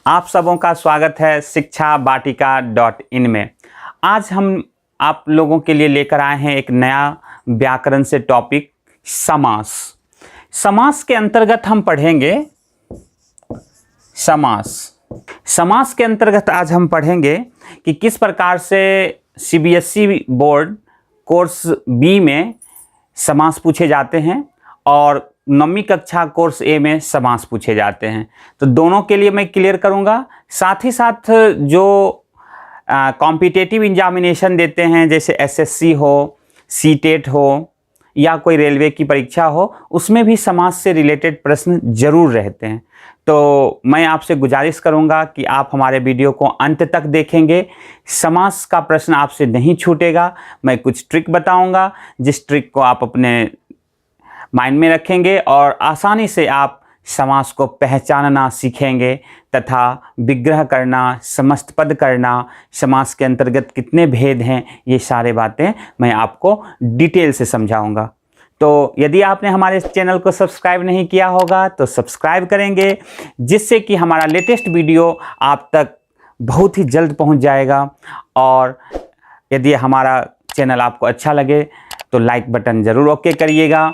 आप सबों का स्वागत है शिक्षा वाटिका.in में। आज हम आप लोगों के लिए लेकर आए हैं एक नया व्याकरण से टॉपिक समास। समास के अंतर्गत हम पढ़ेंगे समास के अंतर्गत आज हम पढ़ेंगे कि किस प्रकार से सीबीएसई बोर्ड कोर्स बी में समास पूछे जाते हैं और 9वीं कक्षा कोर्स ए में समास पूछे जाते हैं। तो दोनों के लिए मैं क्लियर करूंगा। साथ ही साथ जो कॉम्पिटिटिव एग्जामिनेशन देते हैं, जैसे एसएससी हो, सीटेट हो या कोई रेलवे की परीक्षा हो, उसमें भी समास से रिलेटेड प्रश्न जरूर रहते हैं। तो मैं आपसे गुजारिश करूंगा कि आप हमारे वीडियो को अंत तक देखेंगे। समास का प्रश्न आपसे नहीं छूटेगा। मैं कुछ ट्रिक बताऊंगा, जिस ट्रिक को आप अपने माइंड में रखेंगे और आसानी से आप समास को पहचानना सीखेंगे तथा विग्रह करना, समस्त पद करना, समास के अंतर्गत कितने भेद हैं, ये सारे बातें मैं आपको डिटेल से समझाऊंगा। तो यदि आपने हमारे चैनल को सब्सक्राइब नहीं किया होगा तो सब्सक्राइब करेंगे, जिससे कि हमारा लेटेस्ट वीडियो आप तक बहुत ही जल्द पहुंच जाएगा। और यदि हमारा चैनल आपको अच्छा लगे तो लाइक बटन ज़रूर ओके करिएगा।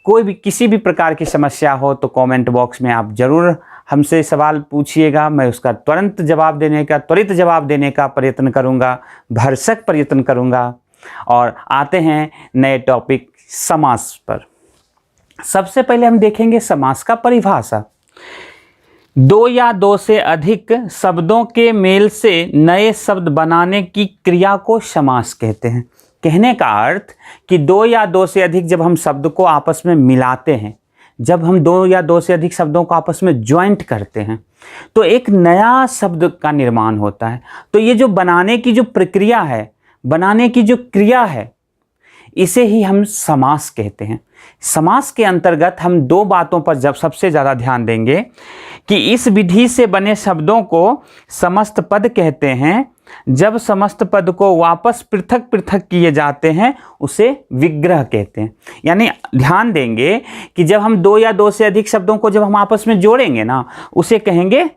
कोई भी किसी भी प्रकार की समस्या हो तो कमेंट बॉक्स में आप ज़रूर हमसे सवाल पूछिएगा। मैं उसका त्वरित जवाब देने का प्रयत्न करूंगा, भरसक प्रयत्न करूंगा। और आते हैं नए टॉपिक समास पर। सबसे पहले हम देखेंगे समास का परिभाषा। दो या दो से अधिक शब्दों के मेल से नए शब्द बनाने की क्रिया को समास कहते हैं। कहने का अर्थ कि दो या दो से अधिक जब हम शब्द को आपस में मिलाते हैं, जब हम दो या दो से अधिक शब्दों को आपस में ज्वाइंट करते हैं, तो एक नया शब्द का निर्माण होता है। तो ये जो बनाने की जो प्रक्रिया है, बनाने की जो क्रिया है, इसे ही हम समास कहते हैं। समास के अंतर्गत हम दो बातों पर जब सबसे ज़्यादा ध्यान देंगे कि इस विधि से बने शब्दों को समस्त पद कहते हैं। जब समस्त पद को वापस पृथक पृथक किए जाते हैं उसे विग्रह कहते हैं। यानी ध्यान देंगे कि जब हम दो या दो से अधिक शब्दों को जब हम आपस में जोड़ेंगे ना, उसे कहेंगे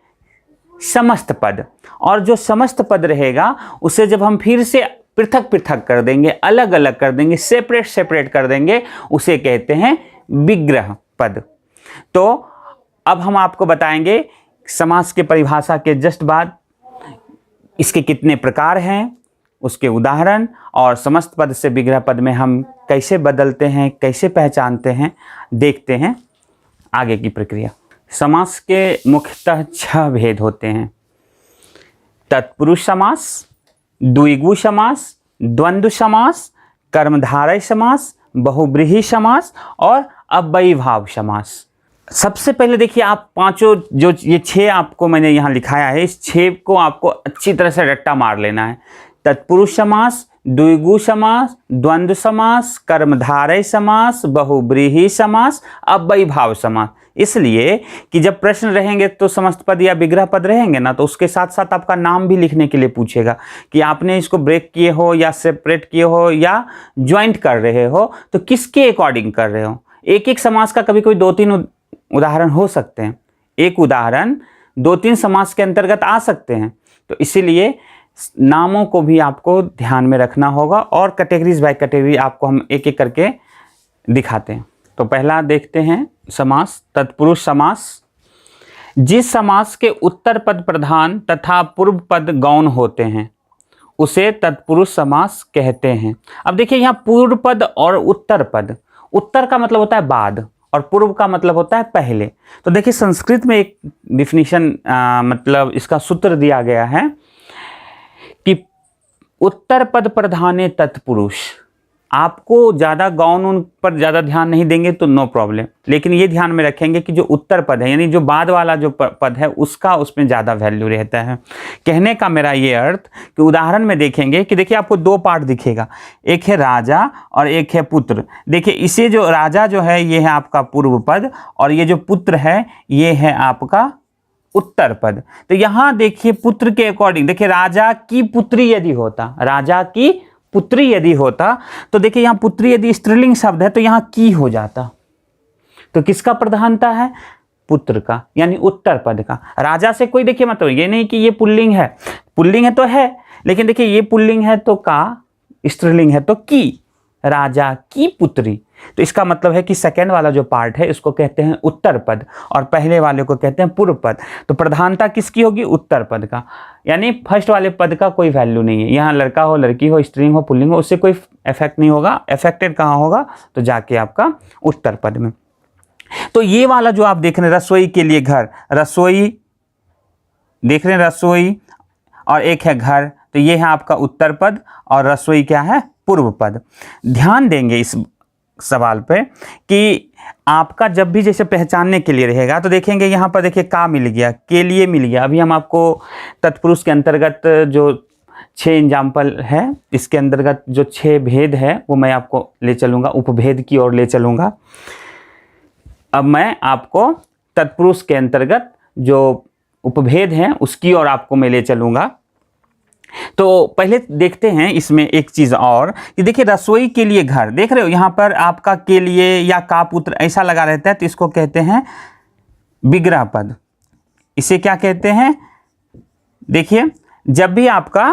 समस्त पद। और जो समस्त पद रहेगा उसे जब हम फिर से पृथक पृथक कर देंगे, अलग अलग कर देंगे, सेपरेट कर देंगे, उसे कहते हैं विग्रह पद। तो अब हम आपको बताएंगे समास के परिभाषा के जस्ट बाद इसके कितने प्रकार हैं, उसके उदाहरण, और समस्त पद से विग्रह पद में हम कैसे बदलते हैं, कैसे पहचानते हैं, देखते हैं आगे की प्रक्रिया। समास के मुख्यतः 6 भेद होते हैं। तत्पुरुष समास, द्विगु समास, द्वंद्व समास, कर्मधारय समास, बहुब्रीहि समास और अव्ययीभाव समास। सबसे पहले देखिए, आप पांचों जो ये 6 आपको मैंने यहाँ लिखाया है, इस 6 को आपको अच्छी तरह से रट्टा मार लेना है। तत्पुरुष समास, द्विगु समास, द्वंद्व समास, कर्मधारय समास, बहुब्रीहि समास, अव्ययीभाव समास। इसलिए कि जब प्रश्न रहेंगे तो समस्त पद या विग्रह पद रहेंगे ना, तो उसके साथ साथ आपका नाम भी लिखने के लिए पूछेगा कि आपने इसको ब्रेक किए हो या सेपरेट किए हो या ज्वाइंट कर रहे हो, तो किसके अकॉर्डिंग कर रहे हो। एक एक समास का कभी कोई 2-3 उदाहरण हो सकते हैं, एक उदाहरण 2-3 समास के अंतर्गत आ सकते हैं। तो इसीलिए नामों को भी आपको ध्यान में रखना होगा और कैटेगरीज बाय कैटेगरी आपको हम एक एक करके दिखाते हैं। तो पहला देखते हैं समास, तत्पुरुष समास। जिस समास के उत्तर पद प्रधान तथा पूर्व पद गौण होते हैं उसे तत्पुरुष समास कहते हैं। अब देखिए, यहाँ पूर्व पद और उत्तर पद, उत्तर का मतलब होता है बाद और पूर्व का मतलब होता है पहले। तो देखिए, संस्कृत में एक डिफिनीशन मतलब इसका सूत्र दिया गया है कि उत्तर पद प्रधाने तत्पुरुष। आपको ज़्यादा गौण उन पर ज़्यादा ध्यान नहीं देंगे तो नो प्रॉब्लम, लेकिन ये ध्यान में रखेंगे कि जो उत्तर पद है, यानी जो बाद वाला जो पद है, उसका उसमें ज़्यादा वैल्यू रहता है। कहने का मेरा ये अर्थ कि उदाहरण में देखेंगे कि देखिए, आपको 2 पार्ट दिखेगा, एक है राजा और एक है पुत्र। देखिए, इसे जो राजा जो है ये है आपका पूर्व पद और ये जो पुत्र है ये है आपका उत्तर पद। तो यहाँ देखिए, पुत्र के अकॉर्डिंग देखिए, राजा की पुत्री यदि होता, राजा की पुत्री यदि होता, तो देखिए यहाँ पुत्री यदि स्त्रीलिंग शब्द है तो यहाँ की हो जाता। तो किसका प्रधानता है, पुत्र का, यानी उत्तर पद का। राजा से कोई देखिए मतलब ये नहीं कि ये पुल्लिंग है, पुल्लिंग है तो है, लेकिन देखिए ये पुल्लिंग है तो का, स्त्रीलिंग है तो की, राजा की पुत्री। तो इसका मतलब है कि सेकंड वाला जो पार्ट है इसको कहते हैं उत्तर पद और पहले वाले को कहते हैं पूर्व पद। तो प्रधानता किसकी होगी? उत्तर पद का, यानी फर्स्ट वाले पद का कोई वैल्यू नहीं है। यहाँ लड़का हो, लड़की हो, स्त्रीलिंग हो, पुल्लिंग हो, उससे कोई इफेक्ट नहीं होगा। इफेक्टेड कहाँ होगा? तो जाके आपका उत्तर पद में। तो ये वाला जो आप देख रहे हैं रसोई के लिए घर, रसोई देख रहे हैं, रसोई और एक है घर, तो ये है आपका उत्तर पद और रसोई क्या है? पूर्व पद। ध्यान देंगे इस सवाल पे कि आपका जब भी जैसे पहचानने के लिए रहेगा तो देखेंगे यहाँ पर देखिए का मिल गया, के लिए मिल गया। अभी हम आपको तत्पुरुष के अंतर्गत जो 6 एग्जाम्पल है, इसके अंतर्गत जो 6 भेद है वो मैं आपको ले चलूँगा, उपभेद की ओर ले चलूँगा। अब मैं आपको तत्पुरुष के अंतर्गत जो उपभेद हैं उसकी ओर आपको मैं ले चलूँगा। तो पहले देखते हैं इसमें एक चीज़ और कि देखिए रसोई के लिए घर, देख रहे हो यहाँ पर आपका के लिए या का पुत्र ऐसा लगा रहता है, तो इसको कहते हैं विग्रह पद। इसे क्या कहते हैं? देखिए जब भी आपका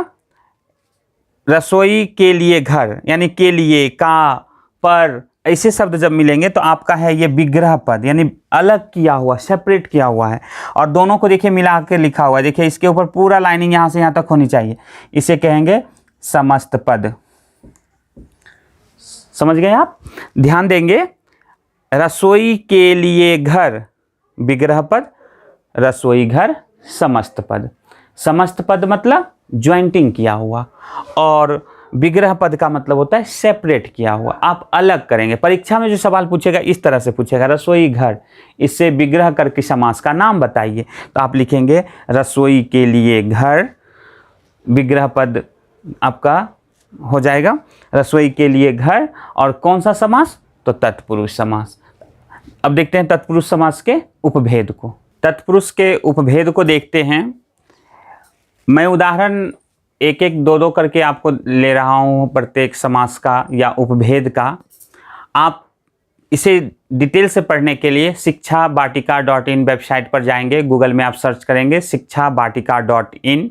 रसोई के लिए घर यानी के लिए, का, पर ऐसे शब्द जब मिलेंगे तो आपका है ये विग्रह पद, यानी अलग किया हुआ, सेपरेट किया हुआ है। और दोनों को देखिए मिला के लिखा हुआ है, देखिए इसके ऊपर पूरा लाइनिंग यहाँ से यहाँ तक होनी चाहिए। इसे कहेंगे समस्त पद। समझ गए आप? ध्यान देंगे, रसोई के लिए घर विग्रह पद, रसोई घर समस्त पद। समस्त पद मतलब ज्वाइंटिंग किया हुआ और विग्रह पद का मतलब होता है सेपरेट किया हुआ, आप अलग करेंगे। परीक्षा में जो सवाल पूछेगा इस तरह से पूछेगा, रसोई घर, इससे विग्रह करके समास का नाम बताइए। तो आप लिखेंगे रसोई के लिए घर, विग्रह पद आपका हो जाएगा रसोई के लिए घर, और कौन सा समास? तो तत्पुरुष समास। अब देखते हैं तत्पुरुष समास के उपभेद को। तत्पुरुष के उपभेद को देखते हैं। मैं उदाहरण एक एक दो दो करके आपको ले रहा हूँ प्रत्येक समास का या उपभेद का। आप इसे डिटेल से पढ़ने के लिए शिक्षावाटिका.in वेबसाइट पर जाएंगे, गूगल में आप सर्च करेंगे शिक्षावाटिका.in,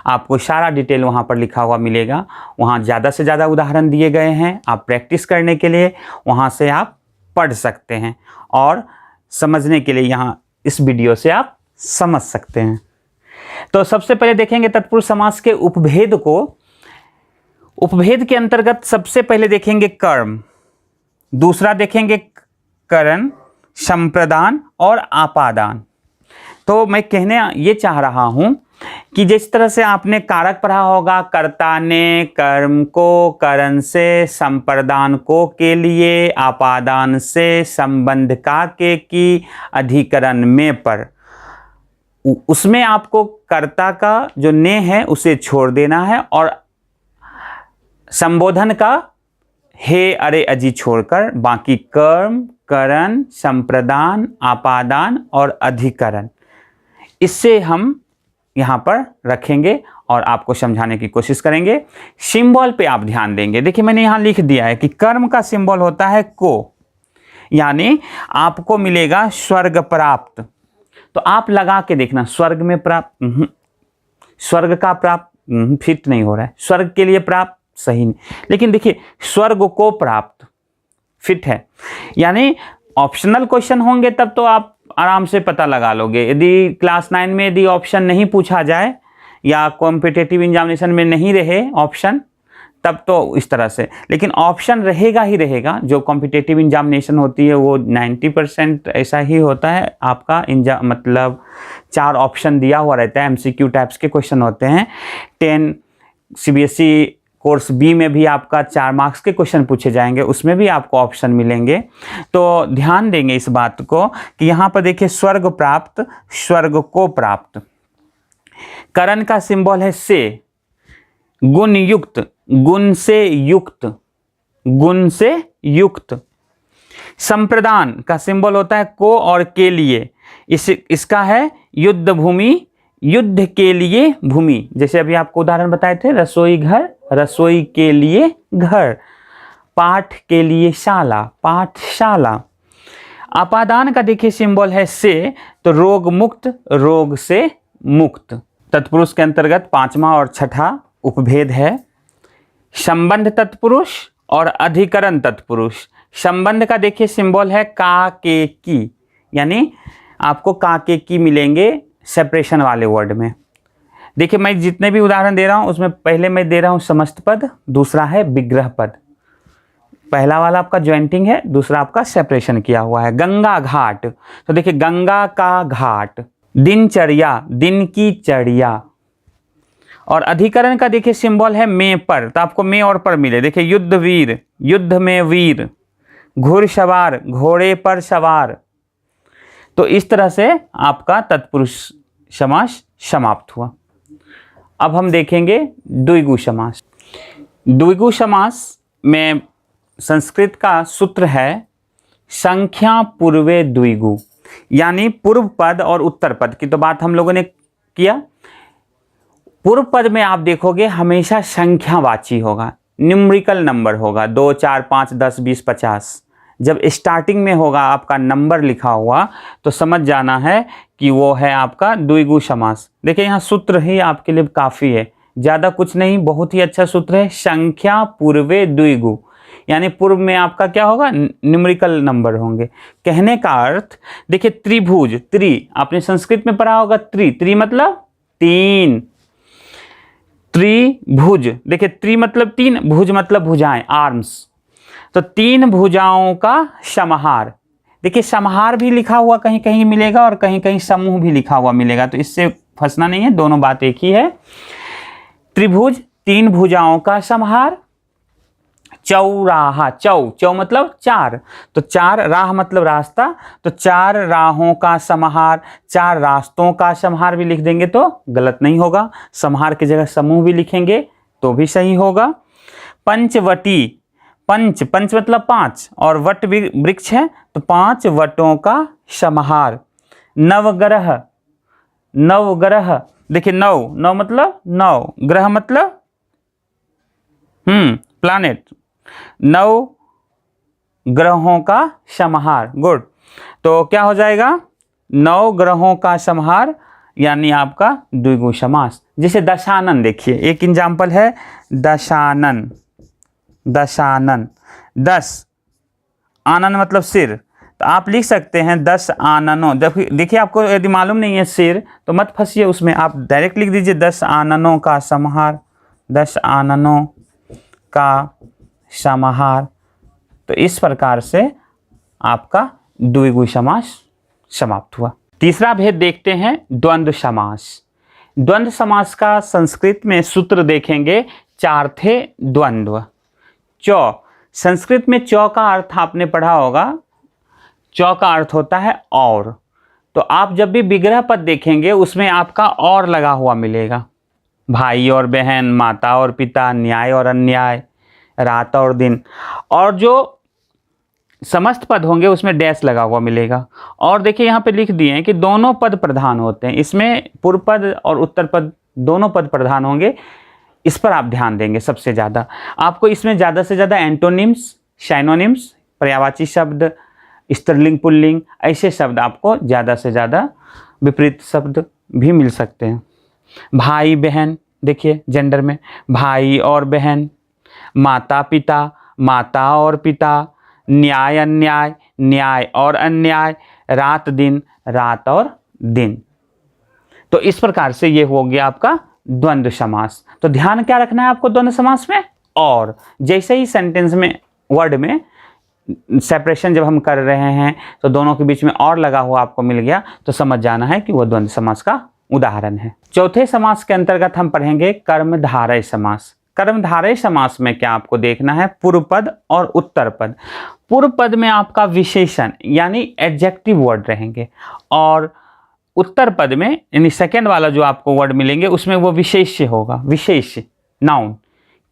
आपको सारा डिटेल वहाँ पर लिखा हुआ मिलेगा। वहाँ ज़्यादा से ज़्यादा उदाहरण दिए गए हैं, आप प्रैक्टिस करने के लिए वहाँ से आप पढ़ सकते हैं और समझने के लिए यहाँ इस वीडियो से आप समझ सकते हैं। तो सबसे पहले देखेंगे तत्पुरुष समास के उपभेद को। उपभेद के अंतर्गत सबसे पहले देखेंगे कर्म, दूसरा देखेंगे करण, संप्रदान और आपादान। तो मैं कहने ये चाह रहा हूं कि जिस तरह से आपने कारक पढ़ा होगा, कर्ता ने, कर्म को, करण से, संप्रदान को के लिए, आपादान से, संबंध का के की, अधिकरण में पर, उसमें आपको कर्ता का जो ने है उसे छोड़ देना है और संबोधन का हे, अरे, अजी छोड़कर बाकी कर्म, करण, संप्रदान, आपादान और अधिकरण, इससे हम यहाँ पर रखेंगे और आपको समझाने की कोशिश करेंगे। सिंबल पे आप ध्यान देंगे। देखिए मैंने यहाँ लिख दिया है कि कर्म का सिंबल होता है को, यानी आपको मिलेगा स्वर्ग प्राप्त। तो आप लगा के देखना, स्वर्ग में प्राप्त, स्वर्ग का प्राप्त फिट नहीं हो रहा है, स्वर्ग के लिए प्राप्त सही नहीं, लेकिन देखिए स्वर्ग को प्राप्त फिट है। यानी ऑप्शनल क्वेश्चन होंगे तब तो आप आराम से पता लगा लोगे। यदि क्लास 9 में यदि ऑप्शन नहीं पूछा जाए या कॉम्पिटिटिव एग्जामिनेशन में नहीं रहे ऑप्शन, तब तो इस तरह से, लेकिन ऑप्शन रहेगा ही रहेगा। जो कॉम्पिटिटिव एग्जामिनेशन होती है वो 90% ऐसा ही होता है आपका, मतलब 4 ऑप्शन दिया हुआ रहता है, MCQ टाइप्स के क्वेश्चन होते हैं। 10 CBSE कोर्स बी में भी आपका 4 मार्क्स के क्वेश्चन पूछे जाएंगे, उसमें भी आपको ऑप्शन मिलेंगे। तो ध्यान देंगे इस बात को कि यहाँ पर देखिए स्वर्ग प्राप्त, स्वर्ग को प्राप्त। करण का सिंबल है से, गुण युक्त, गुण से युक्त, गुण से युक्त। संप्रदान का सिंबल होता है को और के लिए, इसका है युद्ध भूमि, युद्ध के लिए भूमि। जैसे अभी आपको उदाहरण बताए थे, रसोई घर, रसोई के लिए घर, पाठ के लिए शाला, पाठशाला। अपादान का देखिए सिंबल है से, तो रोग मुक्त, रोग से मुक्त। तत्पुरुष के अंतर्गत पांचवा और छठा उपभेद है संबंध तत्पुरुष और अधिकरण तत्पुरुष। संबंध का देखिए सिंबल है का के की, यानी आपको का के की मिलेंगे सेपरेशन वाले वर्ड में। देखिए मैं जितने भी उदाहरण दे रहा हूं उसमें पहले मैं दे रहा हूं समस्त पद, दूसरा है विग्रह पद। पहला वाला आपका ज्वाइंटिंग है, दूसरा आपका सेपरेशन किया हुआ है। गंगा घाट, तो देखिए गंगा का घाट। दिनचर्या, दिन की चर्या। और अधिकरण का देखिए सिंबल है में पर, तो आपको में और पर मिले। देखिए युद्ध वीर, युद्ध में वीर। घुड़सवार, घोड़े पर सवार। तो इस तरह से आपका तत्पुरुष समास समाप्त हुआ। अब हम देखेंगे द्विगु समास। द्विगु समास में संस्कृत का सूत्र है संख्या पूर्वे द्विगु, यानी पूर्व पद और उत्तर पद की तो बात हम लोगों ने किया। पूर्व पद में आप देखोगे हमेशा संख्यावाची होगा, न्यूमेरिकल नंबर होगा, 2, 4, 5, 10, 20, 50। जब स्टार्टिंग में होगा आपका नंबर लिखा हुआ तो समझ जाना है कि वो है आपका द्विगु समास। देखिए यहाँ सूत्र ही आपके लिए काफ़ी है, ज़्यादा कुछ नहीं, बहुत ही अच्छा सूत्र है। संख्या पूर्वे द्विगु, यानी पूर्व में आपका क्या होगा, न्यूमेरिकल नंबर होंगे। कहने का अर्थ देखिए त्रिभुज, त्रि आपने संस्कृत में पढ़ा होगा, त्रि मतलब तीन। त्रिभुज, देखिए त्रि मतलब तीन, भुज मतलब भुजाएं, आर्म्स। तो तीन भुजाओं का समाहार। देखिए समाहार भी लिखा हुआ कहीं कहीं मिलेगा और कहीं कहीं समूह भी लिखा हुआ मिलेगा, तो इससे फंसना नहीं है, दोनों बात एक ही है। त्रिभुज, तीन भुजाओं का समाहार। चौराहा, चौ मतलब चार, तो चार, राह मतलब रास्ता, तो चार राहों का समाहार। चार रास्तों का समाहार भी लिख देंगे तो गलत नहीं होगा, समाहार की जगह समूह भी लिखेंगे तो भी सही होगा। पंचवटी, पंच मतलब पांच और वट वृक्ष है तो पांच वटों का समाहार। नवग्रह, नवग्रह, देखिए नौ मतलब नौ, ग्रह मतलब प्लैनेट, 9 ग्रहों का समाहार। गुड, तो क्या हो जाएगा, 9 ग्रहों का समाहार, यानी आपका द्विगु समास। जैसे दशानन, देखिए एक एग्जाम्पल है दशानन। दशानन, 10 आनन मतलब सिर, तो आप लिख सकते हैं 10 आननों। देखिए आपको यदि मालूम नहीं है सिर तो मत फंसिए उसमें, आप डायरेक्ट लिख दीजिए 10 आननों का समाहार, 10 आननों का समाहार। तो इस प्रकार से आपका द्विगु समास समाप्त हुआ। तीसरा भेद देखते हैं द्वंद्व समास। द्वंद्व समास का संस्कृत में सूत्र देखेंगे, चार थे द्वंद्व। चौ, संस्कृत में चौ का अर्थ आपने पढ़ा होगा, चौ का अर्थ होता है और। तो आप जब भी विग्रह पद देखेंगे उसमें आपका और लगा हुआ मिलेगा। भाई और बहन, माता और पिता, न्याय और अन्याय, रात और दिन। और जो समस्त पद होंगे उसमें डैश लगा हुआ मिलेगा। और देखिए यहाँ पे लिख दिए हैं कि दोनों पद प्रधान होते हैं, इसमें पूर्व पद और उत्तर पद दोनों पद प्रधान होंगे। इस पर आप ध्यान देंगे सबसे ज़्यादा। आपको इसमें ज़्यादा से ज़्यादा एंटोनिम्स, शाइनोनिम्स, पर्यायवाची शब्द, स्त्रीलिंग पुल्लिंग, ऐसे शब्द आपको ज़्यादा से ज़्यादा, विपरीत शब्द भी मिल सकते हैं। भाई बहन, देखिए जेंडर में भाई और बहन, माता पिता, माता और पिता, न्याय अन्याय, न्याय और अन्याय, रात दिन, रात और दिन। तो इस प्रकार से ये हो गया आपका द्वंद्व समास। तो ध्यान क्या रखना है आपको द्वंद्व समास में, और जैसे ही सेंटेंस में, वर्ड में सेपरेशन जब हम कर रहे हैं तो दोनों के बीच में और लगा हुआ आपको मिल गया तो समझ जाना है कि वो द्वंद्व समास का उदाहरण है। चौथे समास के अंतर्गत हम पढ़ेंगे कर्मधारय समास। कर्मधारय समास में क्या आपको देखना है, पूर्व पद और उत्तर पद। पूर्व पद में आपका विशेषण यानी एडजेक्टिव वर्ड रहेंगे, और उत्तर पद में यानी सेकेंड वाला जो आपको वर्ड मिलेंगे उसमें वो विशेष्य होगा। विशेष नाउन,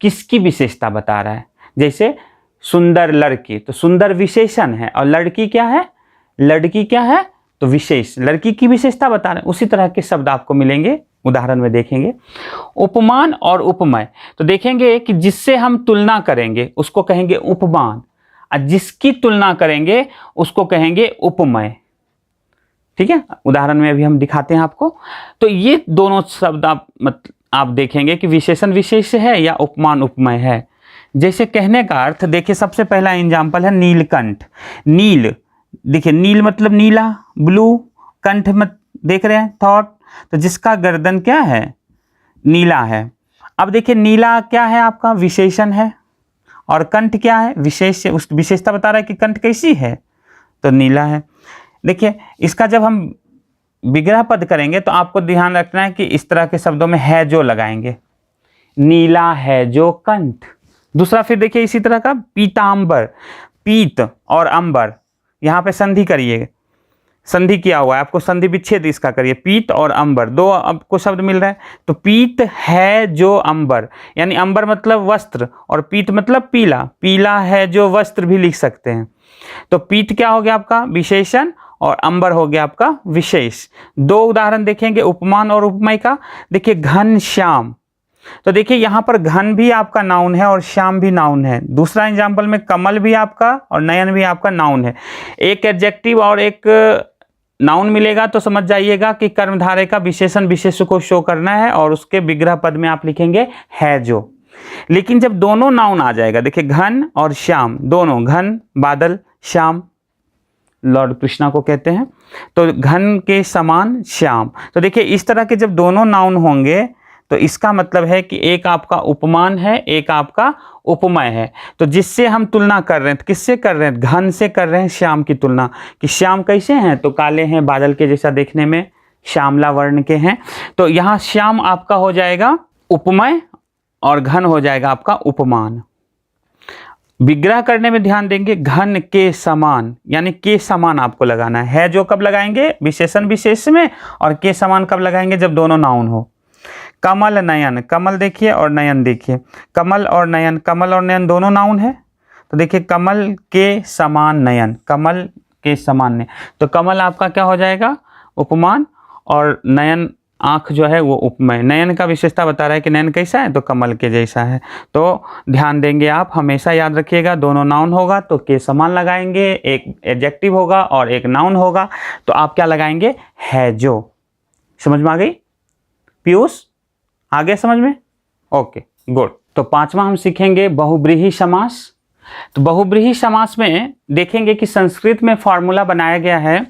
किसकी विशेषता बता रहा है। जैसे सुंदर लड़की, तो सुंदर विशेषण है, और लड़की क्या है, लड़की क्या है, तो विशेष, लड़की की विशेषता बता रहे हैं। उसी तरह के शब्द आपको मिलेंगे, उदाहरण में देखेंगे। उपमान और उपमेय, तो देखेंगे कि जिससे हम तुलना करेंगे उसको कहेंगे उपमान। और जिसकी तुलना करेंगे उसको कहेंगे उपमेय। ठीक है, उदाहरण में अभी हम दिखाते हैं आपको। तो ये दोनों शब्द आप देखेंगे कि विशेषण विशेष्य है या उपमान उपमेय है। जैसे कहने का अर्थ देखिए, सबसे पहला एग्जाम्पल है नीलकंठ। नील, देखिए नील मतलब नीला, ब्लू, कंठ मत देख रहे हैं थॉट, तो जिसका गर्दन क्या है, नीला है। अब देखिए नीला क्या है आपका, विशेषण है, और कंठ क्या है, विशेष, उस विशेषता बता रहा है कि कंठ कैसी है, तो नीला है। देखिए इसका जब हम विग्रह पद करेंगे तो आपको ध्यान रखना है कि इस तरह के शब्दों में है जो लगाएंगे, नीला है जो कंठ। दूसरा फिर देखिए इसी तरह का पीतांबर, पीत और अंबर, यहाँ पे संधि करिए, संधि किया हुआ है, आपको संधि विच्छेद इसका करिए, पीत और अंबर, दो आपको शब्द मिल रहा है। तो पीत है जो अंबर, यानी अंबर मतलब वस्त्र और पीत मतलब पीला, पीला है जो वस्त्र भी लिख सकते हैं। तो पीत क्या हो गया आपका विशेषण और अंबर हो गया आपका विशेष। दो उदाहरण देखेंगे उपमान और उपमेय का। देखिए घन श्याम, तो देखिए यहाँ पर घन भी आपका नाउन है और श्याम भी नाउन है। दूसरा एग्जाम्पल में कमल भी आपका और नयन भी आपका नाउन है। एक एडजेक्टिव और एक नाउन मिलेगा तो समझ जाइएगा कि कर्मधारय का विशेषण विशेष्य को शो करना है और उसके विग्रह पद में आप लिखेंगे है जो। लेकिन जब दोनों नाउन आ जाएगा, देखिए घन और श्याम दोनों, घन बादल, श्याम लॉर्ड कृष्णा को कहते हैं, तो घन के समान श्याम। तो देखिए इस तरह के जब दोनों नाउन होंगे तो इसका मतलब है कि एक आपका उपमान है, एक आपका उपमेय है। तो जिससे हम तुलना कर रहे हैं, तो किससे कर रहे हैं, घन से कर रहे हैं श्याम की तुलना, कि श्याम कैसे हैं, तो काले हैं, बादल के जैसा देखने में, श्यामला वर्ण के हैं। तो यहाँ श्याम आपका हो जाएगा उपमेय और घन हो जाएगा आपका उपमान। विग्रह करने में ध्यान देंगे, घन के समान, यानी के समान आपको लगाना है जो कब लगाएंगे, विशेषण विशेष में, और के समान कब लगाएंगे, जब दोनों नाउन हो। कमल नयन, कमल देखिए और नयन देखिए, कमल और नयन, कमल और नयन दोनों नाउन है। तो देखिए कमल के समान नयन, कमल के समान नयन, तो कमल आपका क्या हो जाएगा उपमान, और नयन आँख जो है वो उपमेय। नयन का विशेषता बता रहा है कि नयन कैसा है, तो कमल के जैसा है। तो ध्यान देंगे आप, हमेशा याद रखिएगा, दोनों नाउन होगा तो के समान लगाएंगे, एक एडजेक्टिव होगा और एक नाउन होगा तो आप क्या लगाएंगे, है जो। समझ में आ गई पीयूष, आ गया समझ में, ओके गुड। तो पांचवा हम सीखेंगे बहुब्रीहि समास। तो बहुब्रीहि समास में देखेंगे कि संस्कृत में फॉर्मूला बनाया गया है,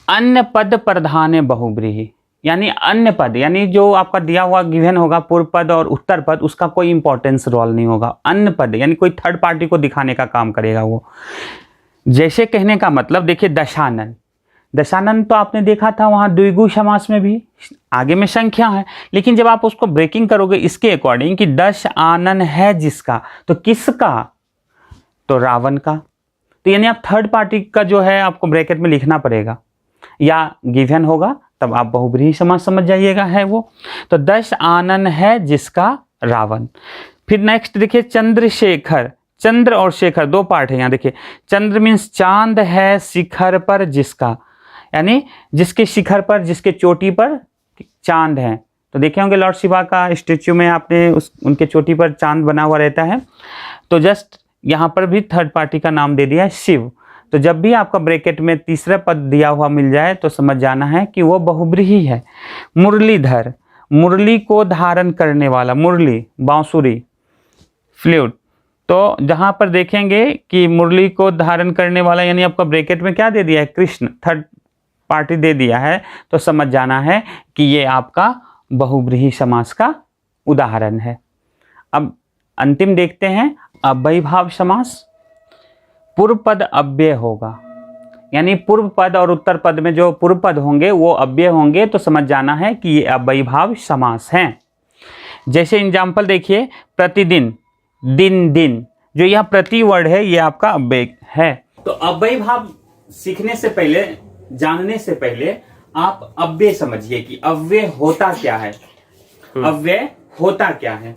अन्य पद प्रधान बहुब्रीहि, यानी अन्य पद, यानी जो आपका दिया हुआ गिवन होगा पूर्व पद और उत्तर पद, उसका कोई इंपॉर्टेंस रोल नहीं होगा। अन्य पद यानी कोई थर्ड पार्टी को दिखाने का काम करेगा वो। जैसे कहने का मतलब देखिए दशानन, दशानन तो आपने देखा था वहाँ द्विगु समास में भी, आगे में संख्या है, लेकिन जब आप उसको ब्रेकिंग करोगे इसके अकॉर्डिंग कि दश आनन है जिसका, तो किसका, तो रावण का। तो यानी आप थर्ड पार्टी का जो है आपको ब्रैकेट में लिखना पड़ेगा, या गिवन होगा तब आप बहुब्रीहि समास समझ जाइएगा है वो। तो दश आनन है जिसका रावण। फिर नेक्स्ट देखिए चंद्रशेखर, चंद्र और शेखर दो पार्ट है यहाँ देखिए। चंद्र मीन्स चांद है शिखर पर जिसका, यानी जिसके शिखर पर, जिसके चोटी पर चांद है। तो देखे होंगे लॉर्ड शिवा का स्टेच्यू में आपने उनके चोटी पर चांद बना हुआ रहता है। तो जस्ट यहाँ पर भी थर्ड पार्टी का नाम दे दिया है शिव। तो जब भी आपका ब्रैकेट में तीसरा पद दिया हुआ मिल जाए तो समझ जाना है कि वो बहुब्रीहि है। मुरलीधर, मुरली को धारण करने वाला, मुरली बांसुरी फ्लूट। तो जहाँ पर देखेंगे कि मुरली को धारण करने वाला, यानी आपका ब्रैकेट में क्या दे दिया है, कृष्ण, थर्ड पार्टी दे दिया है, तो समझ जाना है कि ये आपका बहुब्रीहि समास का उदाहरण है। अब अंतिम देखते हैं अव्ययीभाव समास। पूर्व पद अव्यय होगा, यानी पूर्व पद और उत्तर पद में जो पूर्व पद होंगे वो अव्यय होंगे, तो समझ जाना है कि ये अव्ययीभाव समास हैं। जैसे एग्जाम्पल देखिए, प्रतिदिन, दिन दिन, जो यह प्रति वर्ड है ये आपका अव्यय है। तो अव्ययीभाव सीखने से पहले, जानने से पहले आप अव्यय समझिए कि अव्यय होता क्या है, अव्यय होता क्या है।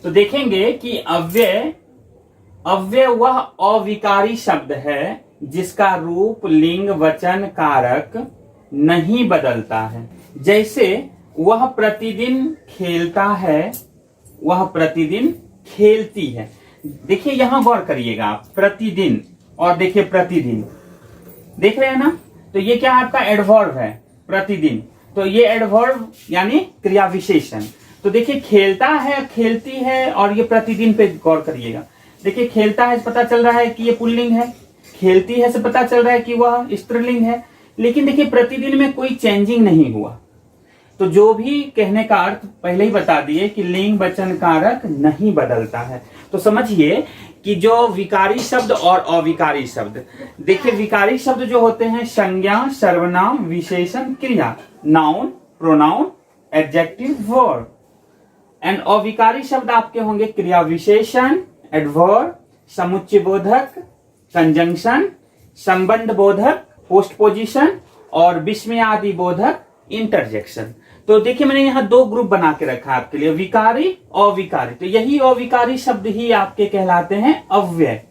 तो देखेंगे कि अव्यय, अव्यय वह अविकारी शब्द है जिसका रूप, लिंग, वचन, कारक नहीं बदलता है। जैसे वह प्रतिदिन खेलता है, वह प्रतिदिन खेलती है। देखिए यहां गौर करिएगा आप, प्रतिदिन और देखिए प्रतिदिन, देख रहे हैं ना। तो ये क्या आपका एडवर्ब है, प्रतिदिन। तो ये एडवर्ब यानी क्रिया विशेषण। तो देखिए खेलता है, खेलती है, और ये प्रतिदिन पे गौर करिएगा। देखिए खेलता है से पता चल रहा है कि ये पुल्लिंग है, खेलती है से पता चल रहा है कि वह स्त्रीलिंग है। लेकिन देखिए प्रतिदिन में कोई चेंजिंग नहीं हुआ। तो जो भी कहने का अर्थ पहले ही बता दिए कि लिंग वचन कारक नहीं बदलता है। तो समझिए कि जो विकारी शब्द और अविकारी शब्द, देखिए विकारी शब्द जो होते हैं संज्ञा, सर्वनाम, विशेषण, क्रिया, noun, pronoun, adjective, verb. And अविकारी शब्द आपके होंगे क्रिया विशेषण, एडवर्ब, समुच्चय बोधक, कंजंक्शन, संबंध बोधक, पोस्टपोजिशन, और विस्मयादि बोधक, इंटरजेक्शन। तो देखिए मैंने यहाँ दो ग्रुप बना के रखा आपके लिए, विकारी, अविकारी। तो यही अविकारी शब्द ही आपके कहलाते हैं अव्यय।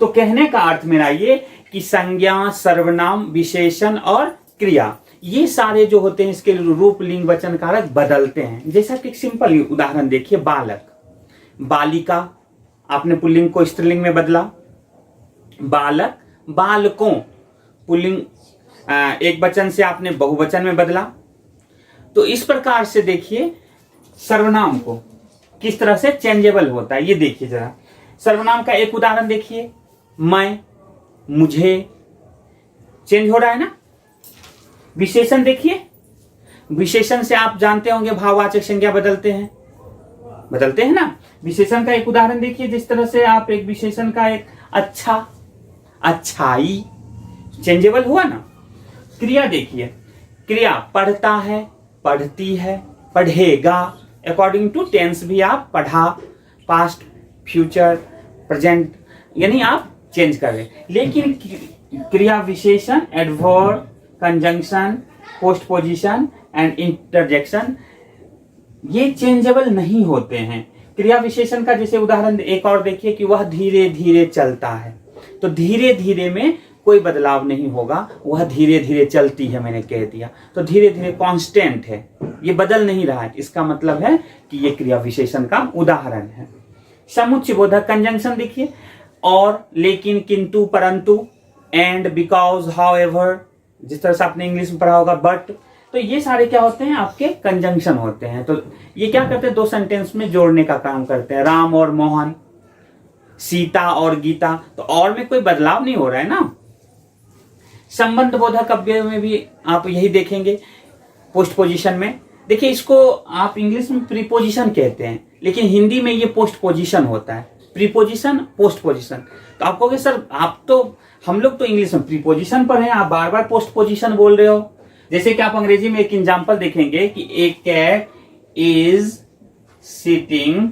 तो कहने का अर्थ मेरा ये कि संज्ञा, सर्वनाम, विशेषण और क्रिया, ये सारे जो होते हैं इसके रूप, लिंग, वचन कारक बदलते हैं। जैसा कि सिंपल उदाहरण देखिए, बालक, बालिका, आपने पुल्लिंग को स्त्रीलिंग में बदला। बालक, बालकों, पुल्लिंग एक वचन से आपने बहुवचन में बदला। तो इस प्रकार से देखिए सर्वनाम को किस तरह से चेंजेबल होता है, ये देखिए जरा। सर्वनाम का एक उदाहरण देखिए, मैं, मुझे, चेंज हो रहा है ना। विशेषण देखिए, विशेषण से आप जानते होंगे भाववाचक संज्ञा बदलते हैं ना। विशेषण का एक उदाहरण देखिए, जिस तरह से आप एक विशेषण का एक अच्छा, अच्छाई, चेंजेबल हुआ ना। क्रिया देखिए, क्रिया पढ़ता है, पढ़ती है, पढ़ेगा, अकॉर्डिंग टू टेंस भी आप पढ़ा, पास्ट, फ्यूचर, प्रेजेंट, यानी आप चेंज कर रहे। लेकिन क्रिया विशेषण, adverb, conjunction, postposition and interjection, ये चेंजेबल नहीं होते हैं। क्रिया विशेषण का जैसे उदाहरण एक और देखिए कि वह धीरे धीरे चलता है। तो धीरे धीरे में कोई बदलाव नहीं होगा, वह धीरे धीरे चलती है, मैंने कह दिया। तो धीरे धीरे कांस्टेंट है, ये बदल नहीं रहा है। इसका मतलब है कि ये क्रिया विशेषण का उदाहरण है। समुच्चय बोधक कंजंक्शन देखिए, और, लेकिन, किंतु, परंतु, एंड, बिकॉज, हाउएवर, जिस तरह से आपने इंग्लिश में पढ़ा होगा, बट। तो ये सारे क्या होते हैं आपके कंजंक्शन होते हैं। तो ये क्या करते हैं, दो सेंटेंस में जोड़ने का काम करते हैं। राम और मोहन, सीता और गीता, तो और में कोई बदलाव नहीं हो रहा है ना। संबंध बोधक अव्यय में भी आप यही देखेंगे, पोस्ट पोजिशन में। देखिए इसको आप इंग्लिश में प्रीपोजिशन कहते हैं, लेकिन हिंदी में ये पोस्ट पोजिशन होता है। Preposition, post position. तो आप कहोगे सर आप तो, हम लोग तो इंग्लिश में प्रीपोजिशन पर हैं, आप बार बार पोस्ट पोजिशन बोल रहे हो। जैसे कि आप अंग्रेजी में एक एग्जांपल देखेंगे कि a cat is sitting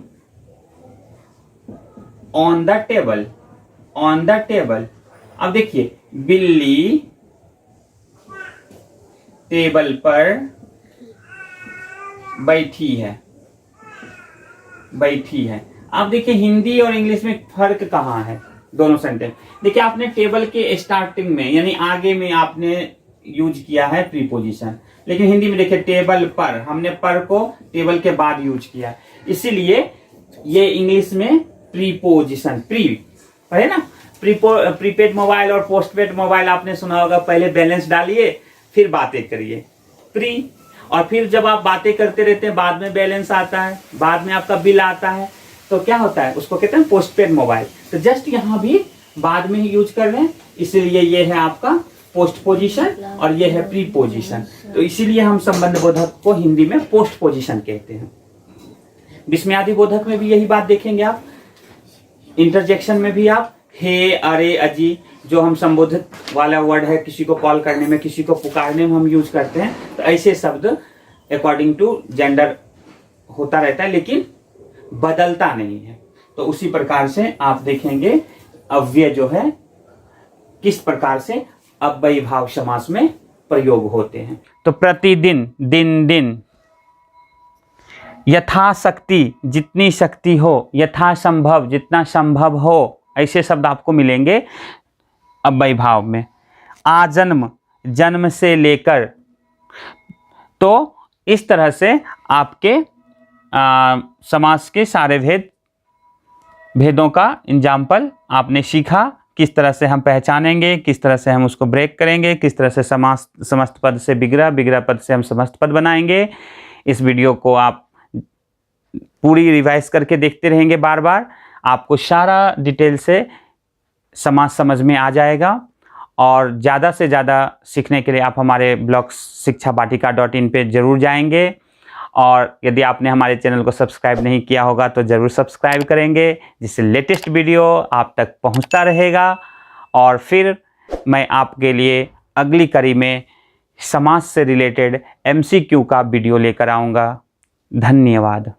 on the table, on the table. अब देखिए बिल्ली टेबल पर बैठी है, बैठी है। आप देखिए हिंदी और इंग्लिश में फर्क कहां है, दोनों सेंटेंस। देखिए आपने टेबल के स्टार्टिंग में यानी आगे में आपने यूज किया है प्रीपोजिशन, लेकिन हिंदी में देखिए टेबल पर, हमने पर को टेबल के बाद यूज किया, इसीलिए ये इंग्लिश में प्रीपोजिशन, प्री है ना। प्रीपेड मोबाइल और पोस्टपेड मोबाइल आपने सुना होगा, पहले बैलेंस डालिए फिर बातें करिए, प्री। और फिर जब आप बातें करते रहते हैं बाद में बैलेंस आता है, बाद में आपका बिल आता है, तो क्या होता है, उसको कहते हैं पोस्टपेड मोबाइल। तो जस्ट यहाँ भी बाद में ही यूज कर रहे हैं, इसीलिए ये है आपका पोस्ट पोजिशन और ये है प्री पोजिशन। तो इसीलिए हम संबंध बोधक को हिंदी में पोस्ट पोजिशन कहते हैं। विस्मयादि बोधक में भी यही बात देखेंगे आप। इंटरजेक्शन में भी आप हे, अरे, अजी, जो हम संबोधित वाला वर्ड है, किसी को कॉल करने में, किसी को पुकारने में हम यूज करते हैं, तो ऐसे शब्द अकॉर्डिंग टू जेंडर होता रहता है, लेकिन बदलता नहीं है। तो उसी प्रकार से आप देखेंगे अव्यय जो है किस प्रकार से अव्ययी भाव समास में प्रयोग होते हैं। तो प्रतिदिन, दिन दिन, यथाशक्ति, जितनी शक्ति हो, यथासंभव, जितना संभव हो, ऐसे शब्द आपको मिलेंगे अव्ययी भाव में। आजन्म, जन्म से लेकर। तो इस तरह से आपके समास के सारे भेद भेदों का एग्जाम्पल आपने सीखा, किस तरह से हम पहचानेंगे, किस तरह से हम उसको ब्रेक करेंगे, किस तरह से समस्त पद से बिगड़ा, बिगड़ा पद से हम समस्त पद बनाएंगे। इस वीडियो को आप पूरी रिवाइज करके देखते रहेंगे बार बार, आपको सारा डिटेल से समाज समझ में आ जाएगा। और ज़्यादा से ज़्यादा सीखने के लिए आप हमारे ब्लॉग शिक्षावाटिका.in पे ज़रूर जाएंगे। और यदि आपने हमारे चैनल को सब्सक्राइब नहीं किया होगा तो ज़रूर सब्सक्राइब करेंगे, जिससे लेटेस्ट वीडियो आप तक पहुंचता रहेगा। और फिर मैं आपके लिए अगली कड़ी में समाज से रिलेटेड MCQ का वीडियो लेकर आऊँगा। धन्यवाद।